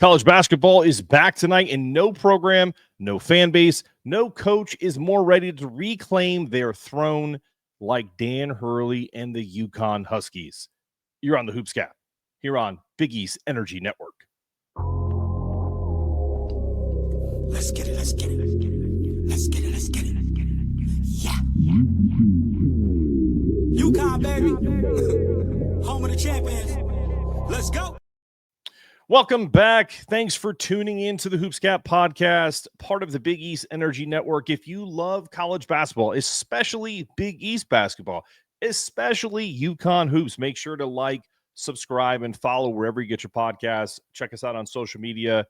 College basketball is back tonight, and no program, no fan base, no coach is more ready to reclaim their throne like Dan Hurley and the UConn Huskies. You're on the Hoopscap here on Big East Energy Network. Let's get it, let's get it, let's get it, let's get it, let's get it, let's get it. Yeah. UConn, baby. Home of the champions. Let's go. Welcome back. Thanks for tuning in to the Hoopscap podcast, part of the Big East Energy Network. If you love college basketball, especially Big East basketball, especially UConn hoops, make sure to like, subscribe, and follow wherever you get your podcasts. Check us out on social media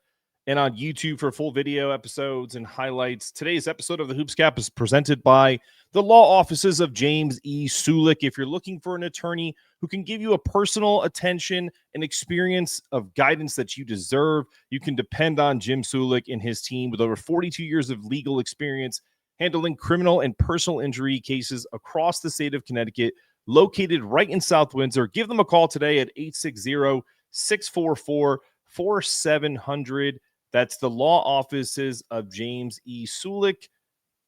and on YouTube for full video episodes and highlights. Today's episode of the Hoopscap is presented by the law offices of James E. Sulick. If you're looking for an attorney who can give you a personal attention and experience of guidance that you deserve, you can depend on Jim Sulick and his team with over 42 years of legal experience handling criminal and personal injury cases across the state of Connecticut, located right in South Windsor. Give them a call today at 860-644-4700. That's the law offices of James E. Sulick.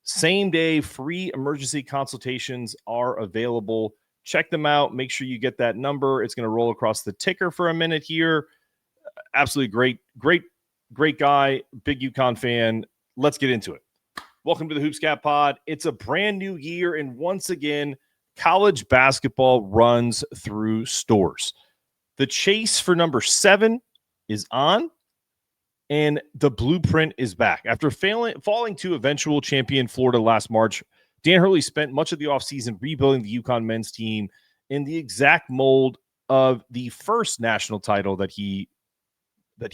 Same day free emergency consultations are available. Check them out. Make sure you get that number. It's going to roll across the ticker for a minute here. Absolutely great guy. Big UConn fan. Let's get into it. Welcome to the Hoopscap Pod. It's a brand new year, and once again, college basketball runs through stores. The chase for number 7 is on, and the blueprint is back. After falling to eventual champion Florida last March, Dan Hurley spent much of the offseason rebuilding the UConn men's team in the exact mold of the first national title that he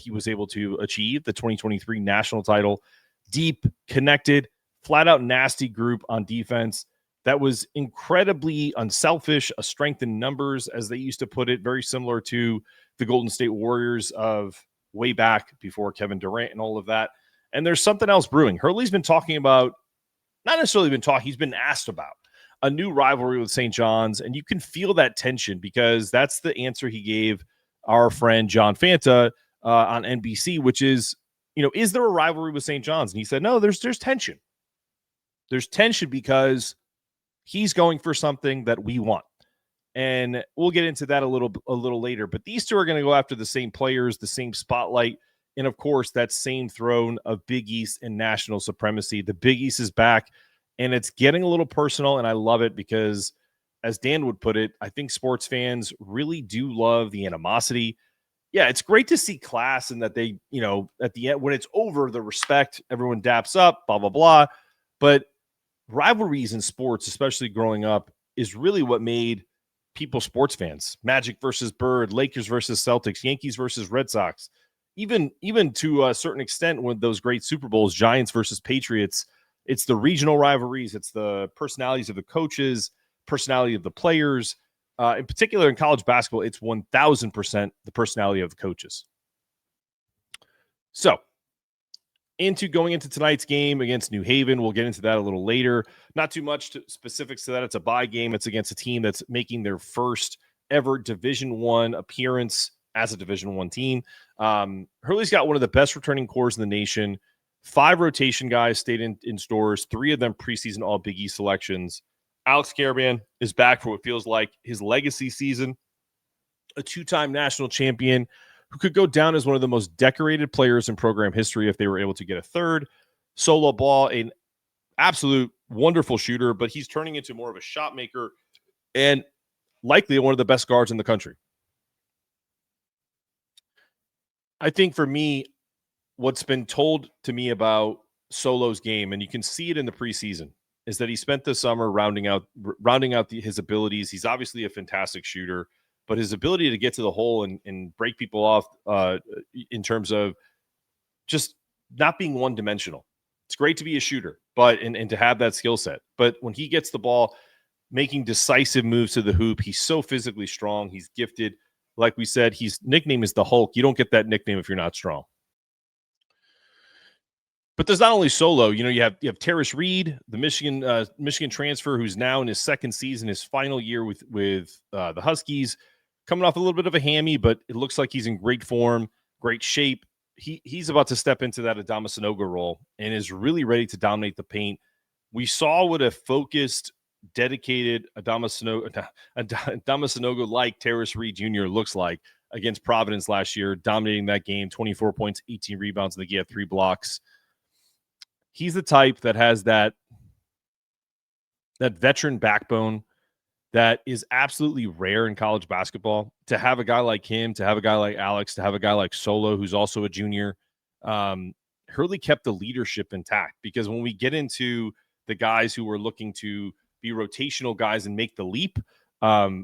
was able to achieve, the 2023 national title. Deep, connected, flat-out nasty group on defense that was incredibly unselfish, a strength in numbers, as they used to put it, very similar to the Golden State Warriors of way back before Kevin Durant and all of that. And there's something else brewing. Hurley's been talking about, not necessarily been talking, he's been asked about a new rivalry with St. John's, and you can feel that tension because that's the answer he gave our friend John Fanta on NBC, which is, is there a rivalry with St. John's? And he said, no, there's tension. There's tension because he's going for something that we want. And we'll get into that a little later. But these two are going to go after the same players, the same spotlight, and, of course, that same throne of Big East and national supremacy. The Big East is back, and it's getting a little personal, and I love it because, as Dan would put it, I think sports fans really do love the animosity. Yeah, it's great to see class and that they, at the end, when it's over, the respect, everyone daps up, blah, blah, blah. But rivalries in sports, especially growing up, is really what made people sports fans. Magic versus Bird, Lakers versus Celtics, Yankees versus Red Sox, even to a certain extent with those great Super Bowls, Giants versus Patriots. It's the regional rivalries. It's the personalities of the coaches, personality of the players. In particular, in college basketball, it's 1,000% the personality of the coaches. So, going into tonight's game against New Haven, we'll get into that a little later. Not too much specifics to that. It's a bye game. It's against a team that's making their first ever Division I appearance as a Division I team. Hurley's got one of the best returning cores in the nation. 5 rotation guys stayed in stores, 3 of them preseason All Big East selections. Alex Karaban is back for what feels like his legacy season, a 2-time national champion who could go down as one of the most decorated players in program history if they were able to get a third. Solo ball, an absolute wonderful shooter, but he's turning into more of a shot maker and likely one of the best guards in the country. I think for me, what's been told to me about Solo's game, and you can see it in the preseason, is that he spent the summer rounding out his abilities. He's obviously a fantastic shooter, but his ability to get to the hole and break people off in terms of just not being one-dimensional. It's great to be a shooter, but and to have that skill set. But when he gets the ball, making decisive moves to the hoop, he's so physically strong. He's gifted. Like we said, his nickname is the Hulk. You don't get that nickname if you're not strong. But there's not only Solo. You have Terrace Reed, the Michigan transfer, who's now in his second season, his final year with the Huskies, coming off a little bit of a hammy, but it looks like he's in great form, great shape. he's about to step into that Adama Sanogo role and is really ready to dominate the paint. We saw what a focused, dedicated Adama Sanogo like Terrace Reed Jr. looks like against Providence last year, dominating that game, 24 points, 18 rebounds, and he had 3 blocks. He's the type that has that veteran backbone that is absolutely rare in college basketball. To have a guy like him, to have a guy like Alex, to have a guy like Solo, who's also a junior, Hurley kept the leadership intact, because when we get into the guys who were looking to be rotational guys and make the leap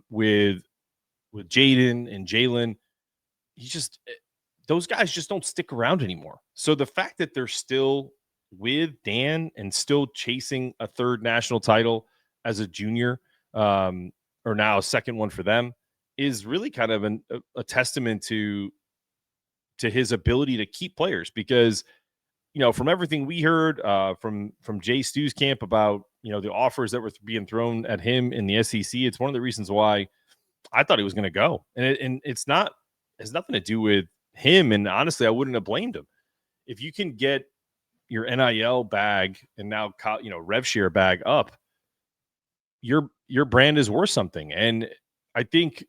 with Jaden and Jalen, those guys just don't stick around anymore. So the fact that they're still with Dan and still chasing a 3rd national title as a junior, or now a 2nd one for them, is really kind of a testament to his ability to keep players. Because, from everything we heard from Jay Stu's camp about, the offers that were being thrown at him in the SEC, it's one of the reasons why I thought he was going to go. And it's has nothing to do with him. And honestly, I wouldn't have blamed him. If you can get your NIL bag and now, rev share bag up, your brand is worth something. And I think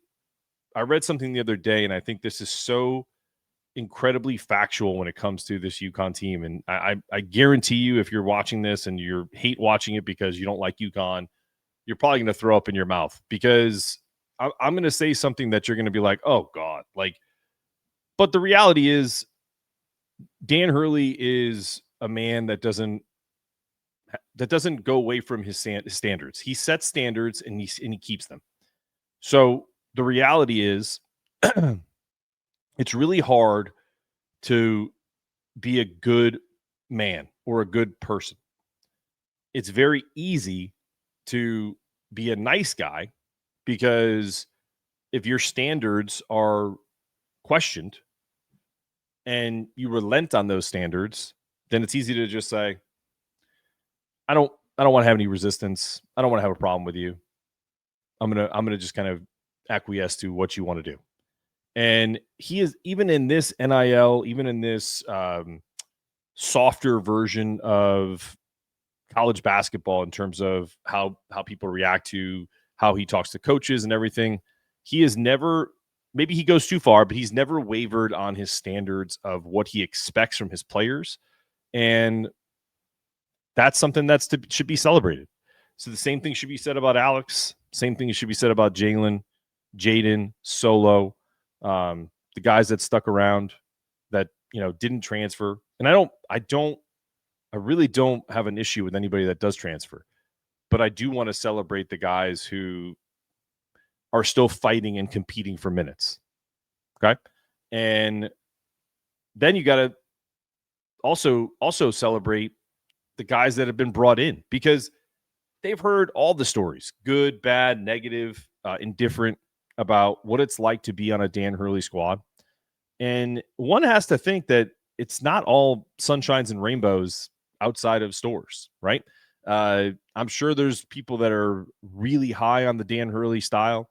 I read something the other day, and I think this is so incredibly factual when it comes to this UConn team. And I guarantee you, if you're watching this and you hate watching it because you don't like UConn, you're probably going to throw up in your mouth, because I'm going to say something that you're going to be like, oh God, but the reality is Dan Hurley is a man that doesn't go away from his standards. He sets standards and he keeps them. So the reality is it's really hard to be a good man or a good person. It's very easy to be a nice guy, because if your standards are questioned and you relent on those standards, then it's easy to just say, I don't want to have any resistance. I don't want to have a problem with you. I'm gonna just kind of acquiesce to what you want to do. And he is, even in this NIL, even in this softer version of college basketball, in terms of how people react to how he talks to coaches and everything, he is never, maybe he goes too far, but he's never wavered on his standards of what he expects from his players. And that's something should be celebrated. So the same thing should be said about Alex. Same thing should be said about Jalen, Jaden, Solo, the guys that stuck around, that didn't transfer. And I really don't have an issue with anybody that does transfer, but I do want to celebrate the guys who are still fighting and competing for minutes. Okay, and then you got to also celebrate the guys that have been brought in, because they've heard all the stories, good, bad, negative, indifferent, about what it's like to be on a Dan Hurley squad. And one has to think that it's not all sunshines and rainbows outside of stores, right? I'm sure there's people that are really high on the Dan Hurley style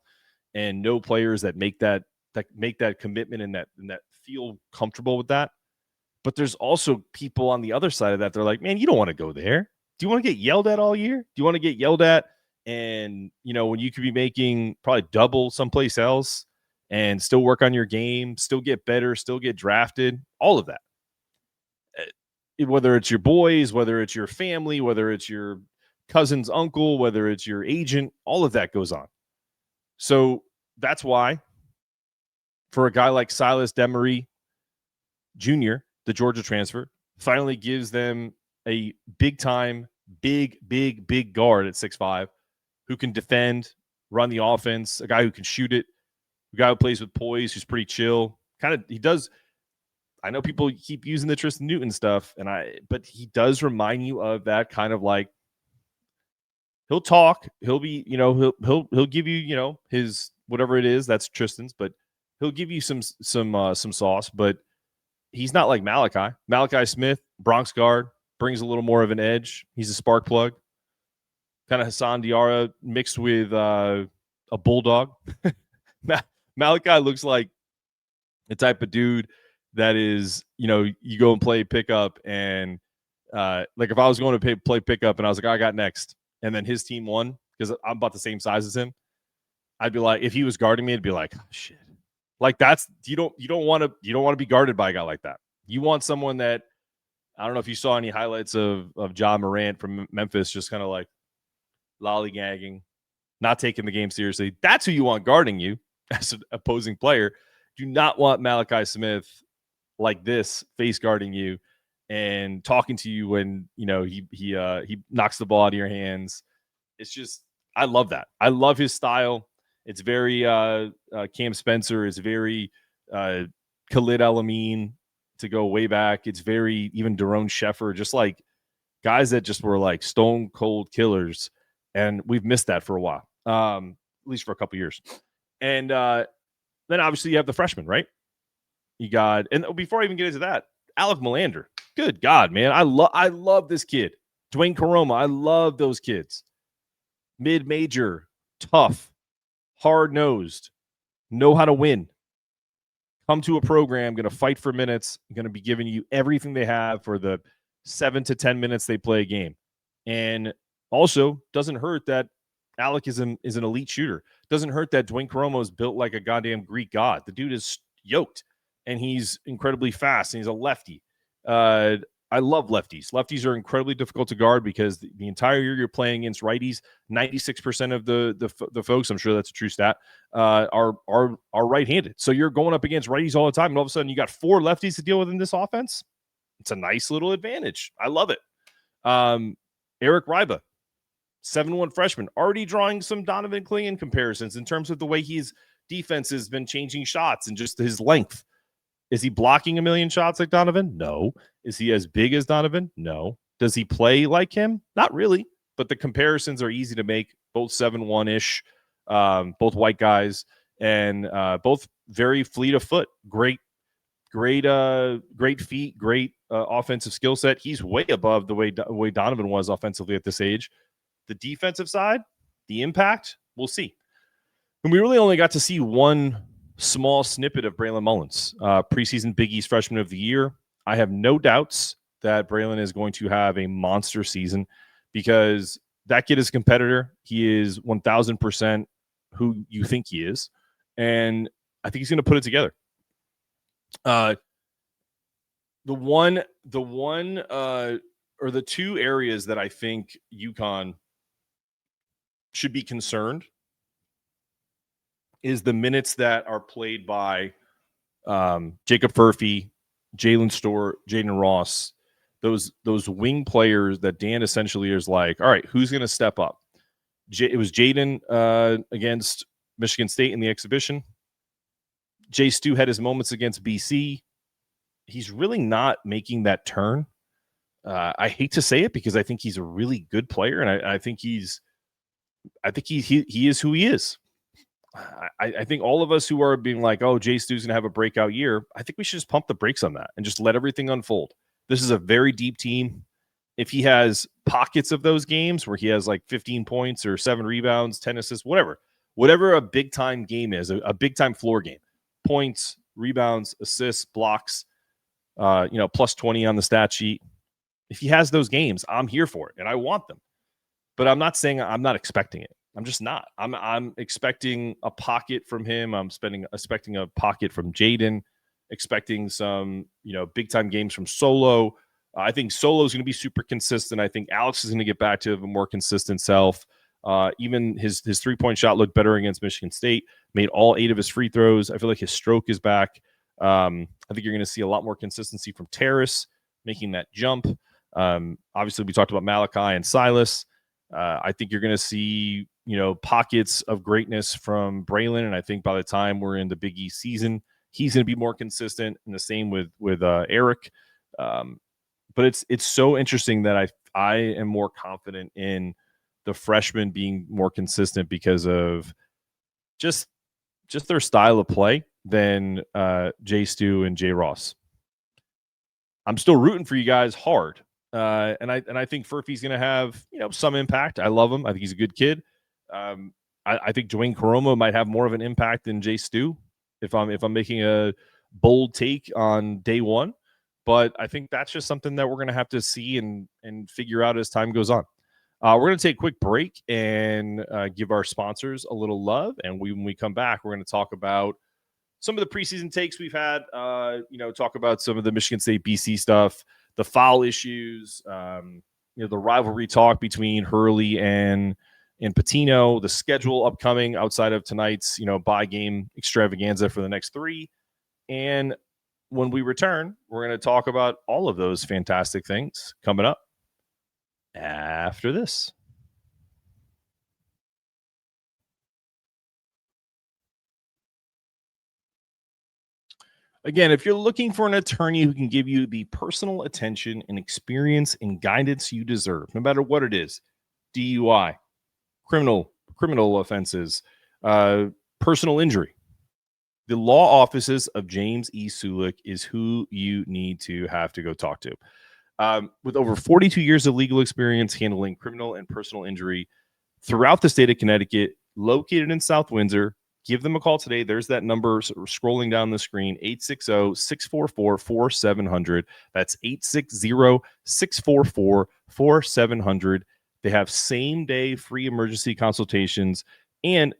and know players that make that commitment and that feel comfortable with that. But there's also people on the other side of that. They're like, man, you don't want to go there. Do you want to get yelled at all year? Do you want to get yelled at? And, when you could be making probably double someplace else and still work on your game, still get better, still get drafted, all of that. Whether it's your boys, whether it's your family, whether it's your cousin's uncle, whether it's your agent, all of that goes on. So that's why, for a guy like Silas Demery Jr., the Georgia transfer, finally gives them a big guard at 6'5", who can defend, run the offense, a guy who can shoot it, a guy who plays with poise, who's pretty chill. He does. I know people keep using the Tristan Newton stuff, but he does remind you of that kind of, like, he'll talk, he'll be, he'll give you, his whatever it is, that's Tristan's, but he'll give you some sauce, but he's not like Malachi. Malachi Smith, Bronx guard, brings a little more of an edge. He's a spark plug. Kind of Hassan Diarra mixed with a bulldog. Malachi looks like the type of dude that is, you go and play pickup, and like if I was going to play pickup and I was like, I got next, and then his team won because I'm about the same size as him, I'd be like, if he was guarding me, I'd be like, oh, shit. Like you don't want to be guarded by a guy like that. You want someone that, I don't know if you saw any highlights of John Morant from Memphis, just kind of like lollygagging, not taking the game seriously. That's who you want guarding you as an opposing player. Do not want Malachi Smith like this face guarding you and talking to you when he knocks the ball out of your hands. It's just, I love that. I love his style. It's very Cam Spencer. It's very Khalid El-Amin to go way back. It's very even Daron Sheffer, just like guys that just were like stone cold killers. And we've missed that for a while, at least for a couple years. And then obviously you have the freshmen, right? You got, and before I even get into that, Alec Melander. Good God, man. I love this kid. Dwayne Caroma. I love those kids. Mid-major, tough, hard-nosed, know how to win. Come to a program, going to fight for minutes, going to be giving you everything they have for the 7 to 10 minutes they play a game. And also, doesn't hurt that Alec is an elite shooter. Doesn't hurt that Dwayne Caroma is built like a goddamn Greek god. The dude is yoked, and he's incredibly fast, and he's a lefty. I love lefties. Lefties are incredibly difficult to guard because the entire year you're playing against righties. 96% of the folks, I'm sure that's a true stat, are right-handed. So you're going up against righties all the time, and all of a sudden you got 4 lefties to deal with in this offense. It's a nice little advantage. I love it. Eric Riba, 7-1 freshman, already drawing some Donovan Clingan comparisons in terms of the way his defense has been changing shots and just his length. Is he blocking a million shots like Donovan? No. Is he as big as Donovan? No. Does he play like him? Not really. But the comparisons are easy to make. Both 7-1-ish, both white guys, and both very fleet of foot. Great feet, great offensive skill set. He's way above the way Donovan was offensively at this age. The defensive side, the impact, we'll see. And we really only got to see one small snippet of Braylon Mullins, preseason Big East Freshman of the Year. I have no doubts that Braylon is going to have a monster season because that kid is a competitor. He is 1,000% who you think he is, and I think he's going to put it together. The two areas that I think UConn should be concerned is the minutes that are played by Jacob Furphy, Jalen Storr, Jaden Ross, those wing players that Dan essentially is like, all right, who's going to step up? It was Jaden against Michigan State in the exhibition. Jay Stu had his moments against BC. He's really not making that turn. I hate to say it because I think he's a really good player, and I think he is who he is. I think all of us who are being like, oh, Jay Stu's going to have a breakout year, I think we should just pump the brakes on that and just let everything unfold. This is a very deep team. If he has pockets of those games where he has like 15 points or 7 rebounds, 10 assists, whatever a big-time game is, a big-time floor game, points, rebounds, assists, blocks, plus 20 on the stat sheet. If he has those games, I'm here for it, and I want them. But I'm not saying I'm not expecting it. I'm just not. I'm expecting a pocket from him. I'm expecting a pocket from Jaden, expecting some, big time games from Solo. I think Solo is going to be super consistent. I think Alex is going to get back to a more consistent self. Even his 3-point shot looked better against Michigan State, made all 8 of his free throws. I feel like his stroke is back. I think you're going to see a lot more consistency from Terrace making that jump. Obviously we talked about Malachi and Silas. I think you're going to see, pockets of greatness from Braylon. And I think by the time we're in the Big East season, he's going to be more consistent, and the same with Eric. But it's so interesting that I am more confident in the freshmen being more consistent because of just their style of play than Jay Stu and Jay Ross. I'm still rooting for you guys hard. And I think Furphy's going to have, some impact. I love him. I think he's a good kid. I think Dwayne Caroma might have more of an impact than Jay Stu if I'm making a bold take on day one, but I think that's just something that we're going to have to see and figure out as time goes on. We're going to take a quick break and give our sponsors a little love. And when we come back, we're going to talk about some of the preseason takes we've had, talk about some of the Michigan State BC stuff, the foul issues, the rivalry talk between Hurley and Pitino, the schedule upcoming outside of tonight's, bye game extravaganza for the next 3. And when we return, we're going to talk about all of those fantastic things coming up after this. Again, if you're looking for an attorney who can give you the personal attention and experience and guidance you deserve, no matter what it is, DUI, criminal offenses, personal injury, the law offices of James E. Sulick is who you need to have to go talk to. With over 42 years of legal experience handling criminal and personal injury throughout the state of Connecticut, located in South Windsor, give them a call today. There's that number scrolling down the screen, 860-644-4700. That's 860-644-4700. They have same-day free emergency consultations. And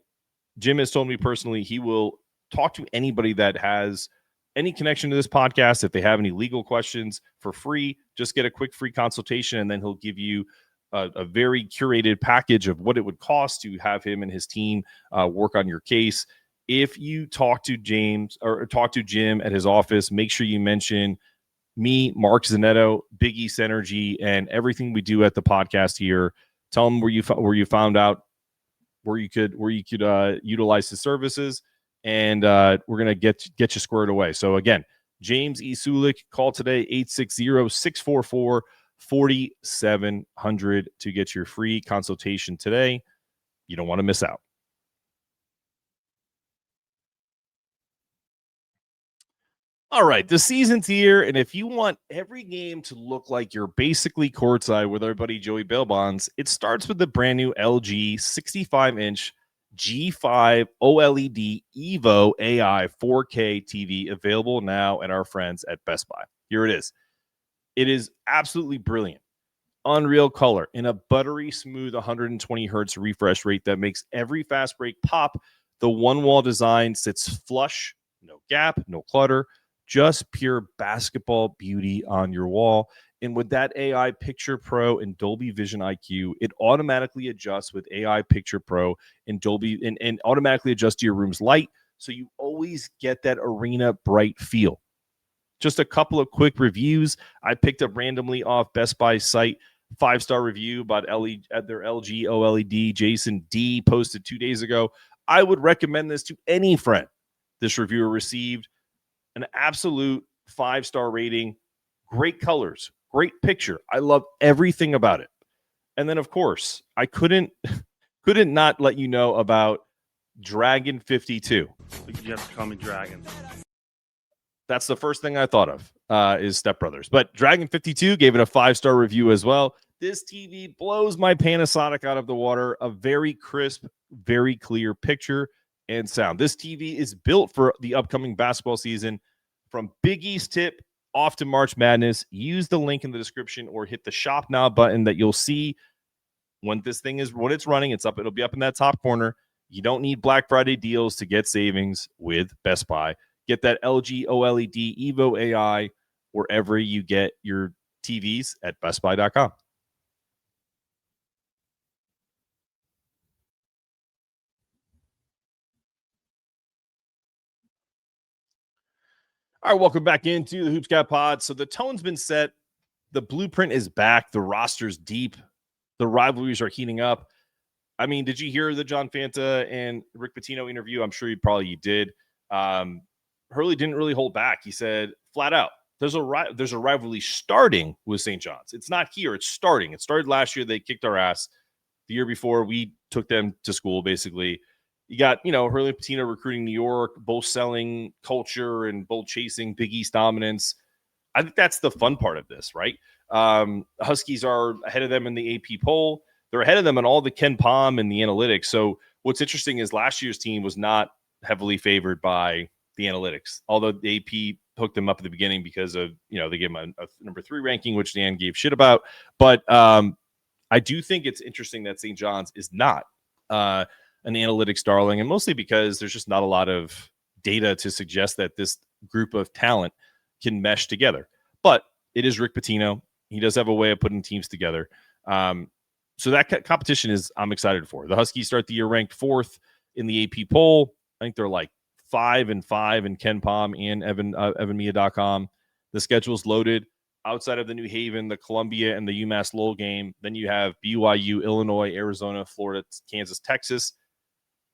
Jim has told me personally he will talk to anybody that has any connection to this podcast. If they have any legal questions for free, just get a quick free consultation, and then he'll give you a very curated package of what it would cost to have him and his team work on your case. If you talk to James or talk to Jim at his office, make sure you mention me, Mark Zanetto, Big East Energy, and everything we do at the podcast here. Tell them where you found out where you could utilize his services, and we're gonna get you squared away. So again, James E. Sulick, call today, 860-644-4700 to get your free consultation today. You don't want to miss out. All right, the season's here, and if you want every game to look like you're basically courtside with our buddy Joey Bailbonds, it starts with the brand new LG 65-inch G5 OLED Evo AI 4K TV available now at our friends at Best Buy. Here it is. It is absolutely brilliant. Unreal color in a buttery smooth 120 hertz refresh rate that makes every fast break pop. The one-wall design sits flush, no gap, no clutter, just pure basketball beauty on your wall. And with that AI Picture Pro and Dolby Vision IQ, it automatically adjusts with AI Picture Pro and Dolby and automatically adjusts to your room's light, so you always get that arena bright feel. Just a couple of quick reviews I picked up randomly off Best Buy's site. 5-star review about their LG OLED. Jason D posted 2 days ago. I would recommend this to any friend. This reviewer received an absolute 5-star rating. Great colors, great picture. I love everything about it. And then, of course, I couldn't not let you know about Dragon 52. You have to call me Dragon. That's the first thing I thought of is Step Brothers. But Dragon 52 gave it a 5-star review as well. This TV blows my Panasonic out of the water. A very crisp, very clear picture and sound. This TV is built for the upcoming basketball season. From Big East tip off to March Madness, use the link in the description or hit the shop now button that you'll see when it's running. It'll be up in that top corner. You don't need Black Friday deals to get savings with Best Buy. Get that LG OLED Evo AI wherever you get your TVs at bestbuy.com. All right, welcome back into the Hoops Cat Pod. So the tone's been set. The blueprint is back. The roster's deep. The rivalries are heating up. I mean, did you hear the John Fanta and Rick Pitino interview? I'm sure you did. Hurley didn't really hold back. He said flat out, there's a rivalry starting with St. John's. It's not here. It's starting. It started last year. They kicked our ass. The year before, we took them to school, basically. You got, Hurley and Pitino recruiting New York, both selling culture and both chasing Big East dominance. I think that's the fun part of this, right? Huskies are ahead of them in the AP poll. They're ahead of them on all the Ken Pom and the analytics. So what's interesting is last year's team was not heavily favored by the analytics. Although the AP hooked them up at the beginning because of, they gave them a number 3 ranking, which Dan gave shit about. But I do think it's interesting that St. John's is not an analytics darling, and mostly because there's just not a lot of data to suggest that this group of talent can mesh together. But it is Rick Pitino. He does have a way of putting teams together. So that competition I'm excited for. The Huskies start the year ranked 4th in the AP poll. I think they're like 5-5 in Ken Palm and evanmia.com. The schedule's loaded. Outside of the New Haven, the Columbia, and the UMass Lowell game, then you have BYU, Illinois, Arizona, Florida, Kansas, Texas.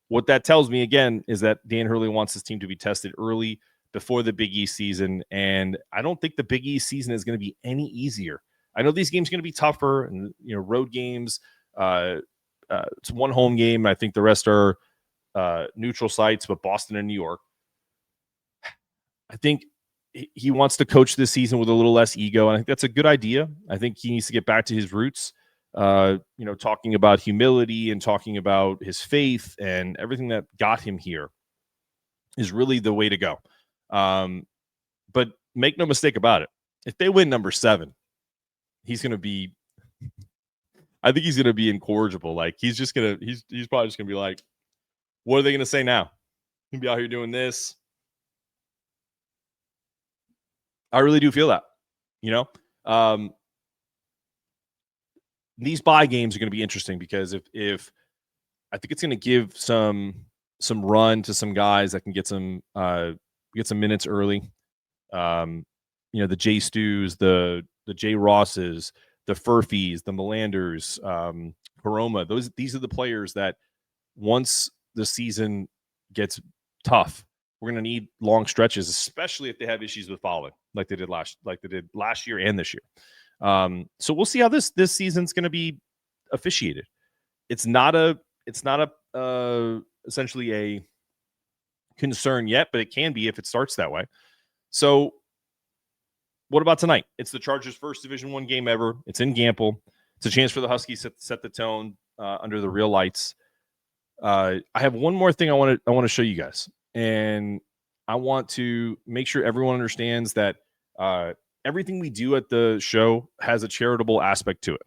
What that tells me, again, is that Dan Hurley wants his team to be tested early before the Big East season, and I don't think the Big East season is going to be any easier. I know these games are going to be tougher, and road games. It's one home game. I think the rest are neutral sites, but Boston and New York. I think he wants to coach this season with a little less ego, and I think that's a good idea. I think he needs to get back to his roots, talking about humility and talking about his faith and everything that got him here is really the way to go. But make no mistake about it. If they win number 7, he's going to be – I think he's going to be incorrigible. Like, he's probably just going to be like, what are they going to say now? He'll be out here doing this. I really do feel that, these bye games are going to be interesting because if I think it's going to give some run to some guys that can get some minutes early. The Jay Stews, the Jay Rosses, the Furfies, the Melanders, Paroma. These are the players that once the season gets tough, we're going to need long stretches, especially if they have issues with fouling, like they did last year and this year. So we'll see how this season's going to be officiated. It's not essentially a concern yet, but it can be if it starts that way. So what about tonight? It's the Chargers' first Division I game ever. It's in Gamble. It's a chance for the Huskies to set the tone under the real lights. I have one more thing I want to show you guys. And I want to make sure everyone understands that everything we do at the show has a charitable aspect to it.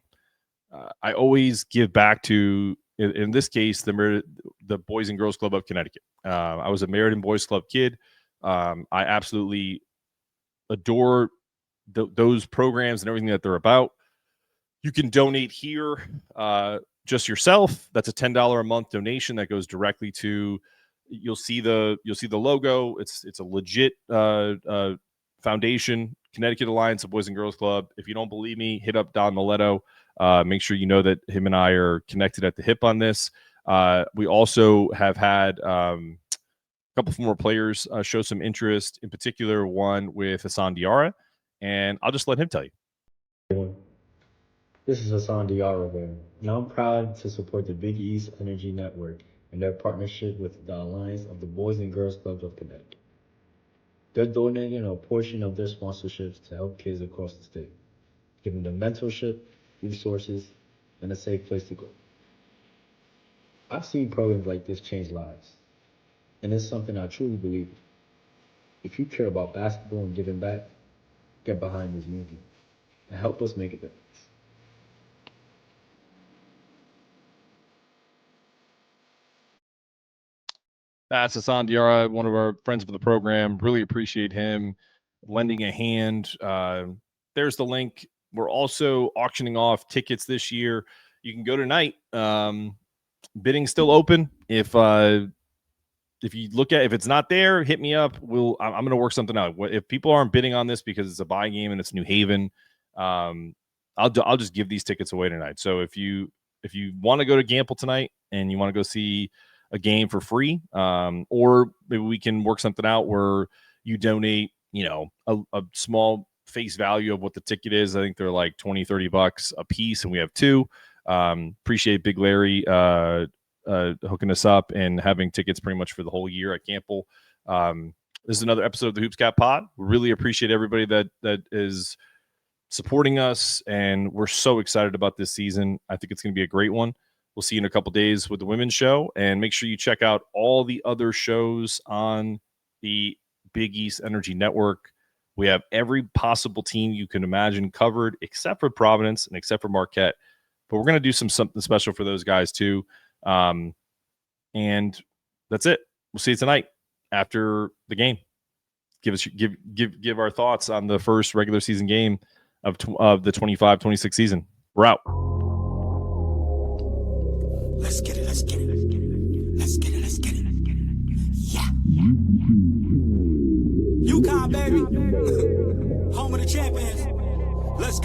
I always give back to, in this case, the Boys and Girls Club of Connecticut. I was a Meriden Boys Club kid. I absolutely adore those programs and everything that they're about. You can donate here just yourself. That's a $10 a month donation that goes directly to. You'll see the logo. It's a legit foundation, Connecticut Alliance of Boys and Girls Club. If you don't believe me, hit up Don Miletto. Make sure you know that him and I are connected at the hip on this. We also have had a couple more players show some interest, in particular one with Hassan Diarra, and I'll just let him tell you. This is Hassan Diarra there, and I'm proud to support the Big East Energy Network and their partnership with the Alliance of the Boys and Girls Clubs of Connecticut. They're donating a portion of their sponsorships to help kids across the state, giving them mentorship, resources, and a safe place to go. I've seen programs like this change lives, and it's something I truly believe in. If you care about basketball and giving back, get behind this movement and help us make a difference. That's Hassan Diarra, one of our friends of the program. Really appreciate him lending a hand. There's the link. We're also auctioning off tickets this year. You can go tonight. Bidding's still open. If you look at, if it's not there, hit me up. I'm going to work something out. If people aren't bidding on this because it's a buy game and it's New Haven, I'll just give these tickets away tonight. So if you want to go to Gamble tonight and you want to go see a game for free, or maybe we can work something out where you donate, a small face value of what the ticket is. I think they're like $20-$30 a piece, and we have 2. Appreciate Big Larry hooking us up and having tickets pretty much for the whole year at Gamble. This is another episode of the Hoops Cat Pod. We really appreciate everybody that is supporting us, and we're so excited about this season. I think it's going to be a great one. We'll see you in a couple days with the women's show, and make sure you check out all the other shows on the Big East Energy Network. We have every possible team you can imagine covered, except for Providence and except for Marquette. But we're going to do something special for those guys too. And that's it. We'll see you tonight after the game. Give our thoughts on the first regular season game of the 25-26 season. We're out. Let's get it. Let's get it. Let's get it. Let's get it. Yeah. UConn, baby.